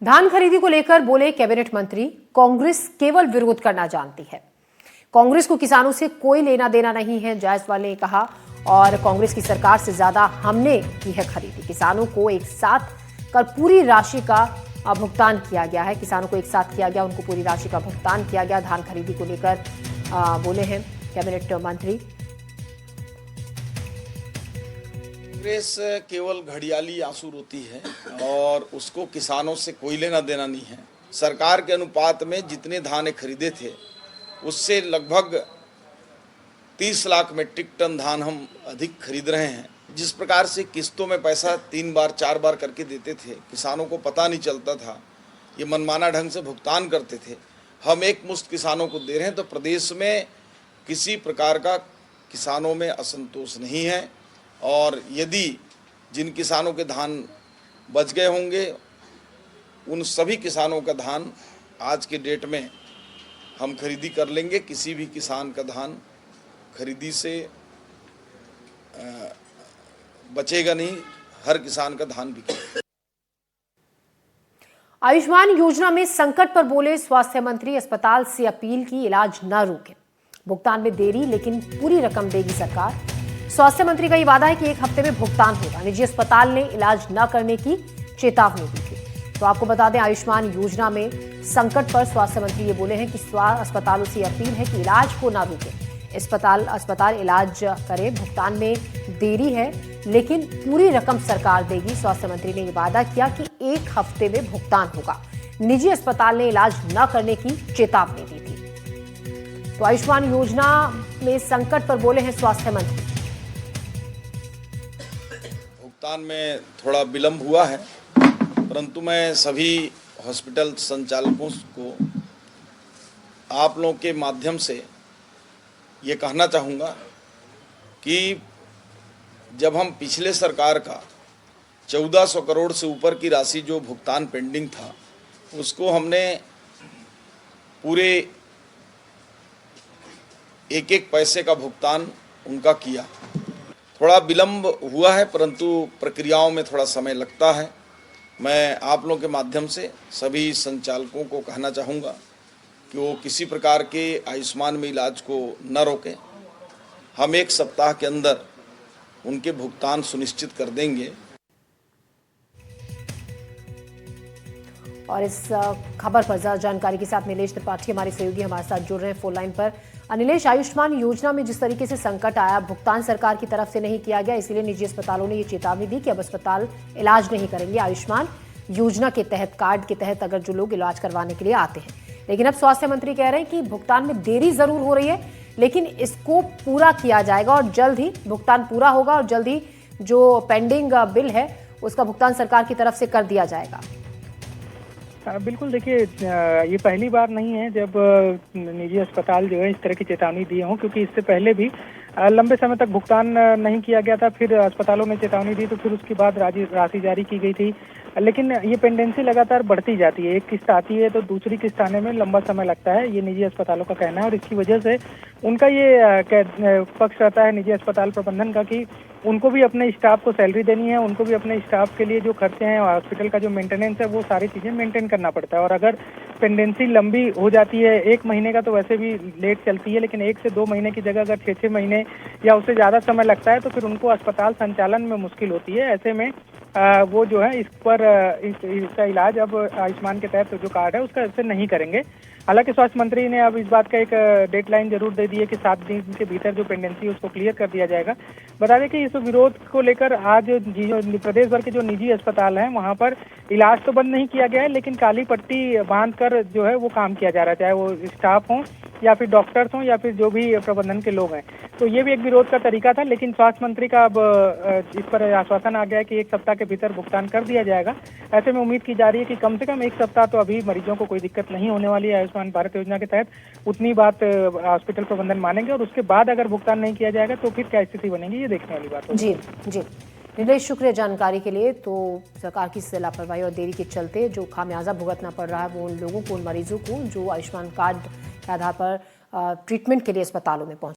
धान खरीदी को लेकर बोले कैबिनेट मंत्री, कांग्रेस केवल विरोध करना जानती है। कांग्रेस को किसानों से कोई लेना देना नहीं है, जायसवाल ने कहा। और कांग्रेस की सरकार से ज्यादा हमने की है खरीदी। किसानों को एक साथ कर पूरी राशि का भुगतान किया गया है। किसानों को एक साथ किया गया, उनको पूरी राशि का भुगतान किया गया। धान खरीदी को लेकर बोले हैं कैबिनेट मंत्री। कांग्रेस केवल घड़ियाली आंसू रोती है और उसको किसानों से कोई लेना देना नहीं है। सरकार के अनुपात में जितने धान खरीदे थे उससे लगभग 30 लाख मीट्रिक टन धान हम अधिक खरीद रहे हैं। जिस प्रकार से किस्तों में पैसा 3 बार 4 बार करके देते थे, किसानों को पता नहीं चलता था, ये मनमाना ढंग से भुगतान करते थे। हम एक मुश्त किसानों को दे रहे हैं, तो प्रदेश में किसी प्रकार का किसानों में असंतोष नहीं है। और यदि जिन किसानों के धान बच गए होंगे, उन सभी किसानों का धान आज के डेट में हम खरीदी कर लेंगे। किसी भी किसान का धान खरीदी से बचेगा नहीं, हर किसान का धान बिकेगा। आयुष्मान योजना में संकट पर बोले स्वास्थ्य मंत्री, अस्पताल से अपील की इलाज न रोके। भुगतान में देरी लेकिन पूरी रकम देगी सरकार। स्वास्थ्य मंत्री का ये वादा है कि 1 हफ्ते में भुगतान होगा। निजी अस्पताल ने इलाज न करने की चेतावनी दी थी। तो आपको बता दें, आयुष्मान योजना में संकट पर स्वास्थ्य मंत्री ये बोले हैं कि अस्पतालों से अपील है कि इलाज को न रोके। अस्पताल इलाज करे। भुगतान में देरी है लेकिन पूरी रकम सरकार देगी। स्वास्थ्य मंत्री ने ये वादा किया कि 1 हफ्ते में भुगतान होगा। निजी अस्पताल ने इलाज न करने की चेतावनी दी थी। तो आयुष्मान योजना में संकट पर बोले हैं स्वास्थ्य मंत्री। भुगतान में थोड़ा विलंब हुआ है, परंतु मैं सभी हॉस्पिटल संचालकों को आप लोगों के माध्यम से ये कहना चाहूँगा कि जब हम पिछले सरकार का 1400 करोड़ से ऊपर की राशि जो भुगतान पेंडिंग था, उसको हमने पूरे एक पैसे का भुगतान उनका किया। थोड़ा विलंब हुआ है, परंतु प्रक्रियाओं में थोड़ा समय लगता है। मैं आप लोगों के माध्यम से सभी संचालकों को कहना चाहूँगा कि वो किसी प्रकार के आयुष्मान में इलाज को न रोकें। हम 1 सप्ताह के अंदर उनके भुगतान सुनिश्चित कर देंगे। और इस खबर पर ज्यादा जानकारी के साथ नीलेश त्रिपाठी हमारे सहयोगी हमारे साथ जुड़ रहे हैं फोन लाइन पर। नीलेश, आयुष्मान योजना में जिस तरीके से संकट आया, भुगतान सरकार की तरफ से नहीं किया गया, इसलिए निजी अस्पतालों ने ये चेतावनी दी कि अब अस्पताल इलाज नहीं करेंगे आयुष्मान योजना के तहत, कार्ड के तहत अगर जो लोग इलाज करवाने के लिए आते हैं। लेकिन अब स्वास्थ्य मंत्री कह रहे हैं कि भुगतान में देरी जरूर हो रही है लेकिन इसको पूरा किया जाएगा और जल्द ही भुगतान पूरा होगा और जल्द ही जो पेंडिंग बिल है उसका भुगतान सरकार की तरफ से कर दिया जाएगा। बिल्कुल, देखिए ये पहली बार नहीं है जब निजी अस्पताल जो है इस तरह की चेतावनी दिए हों, क्योंकि इससे पहले भी लंबे समय तक भुगतान नहीं किया गया था। फिर अस्पतालों ने चेतावनी दी तो फिर उसके बाद राशि जारी की गई थी। लेकिन ये पेंडेंसी लगातार बढ़ती जाती है। एक किस्त आती है तो दूसरी किस्त आने में लंबा समय लगता है, ये निजी अस्पतालों का कहना है। और इसकी वजह से उनका ये पक्ष रहता है निजी अस्पताल प्रबंधन का कि उनको भी अपने स्टाफ को सैलरी देनी है, उनको भी अपने स्टाफ के लिए जो खर्चे हैं, हॉस्पिटल का जो मेंटेनेंस है, वो सारी चीज़ें मेंटेन करना पड़ता है। और अगर पेंडेंसी लंबी हो जाती है, 1 महीने का तो वैसे भी लेट चलती है, लेकिन 1 से 2 महीने की जगह अगर 6-6 महीने या उससे ज़्यादा समय लगता है तो फिर उनको अस्पताल संचालन में मुश्किल होती है। ऐसे में वो जो है इस पर इसका इलाज अब आयुष्मान के तहत जो कार्ड है उसका इससे नहीं करेंगे। हालांकि स्वास्थ्य मंत्री ने अब इस बात का एक डेडलाइन जरूर दे दी है कि 7 दिन के भीतर जो पेंडेंसी है उसको क्लियर कर दिया जाएगा। बता दें कि इस विरोध को लेकर आज प्रदेश भर के जो निजी अस्पताल हैं वहां पर इलाज तो बंद नहीं किया गया है, लेकिन काली पट्टी बांधकर जो है वो काम किया जा रहा है, चाहे वो स्टाफ हों या फिर डॉक्टर्स हों या फिर जो भी प्रबंधन के लोग हैं। तो ये भी एक विरोध का तरीका था, लेकिन स्वास्थ्य मंत्री का अब इस पर आश्वासन आ गया है कि 1 सप्ताह के भीतर भुगतान कर दिया जाएगा। ऐसे में उम्मीद की जा रही है कि कम से कम 1 सप्ताह तो अभी मरीजों को कोई दिक्कत नहीं होने वाली है आयुष्मान भारत योजना के तहत। उतनी बात हॉस्पिटल प्रबंधन मानेंगे और उसके बाद अगर भुगतान नहीं किया जाएगा तो फिर क्या स्थिति बनेगी, ये देखने वाली बात होगी। जी नीलेश, शुक्रिया जानकारी के लिए। तो सरकार की लापरवाही और देरी के चलते जो खामियाजा भुगतना पड़ रहा है वो उन लोगों को, उन मरीजों को जो आयुष्मान कार्ड के आधार पर ट्रीटमेंट के लिए अस्पतालों में पहुंचे।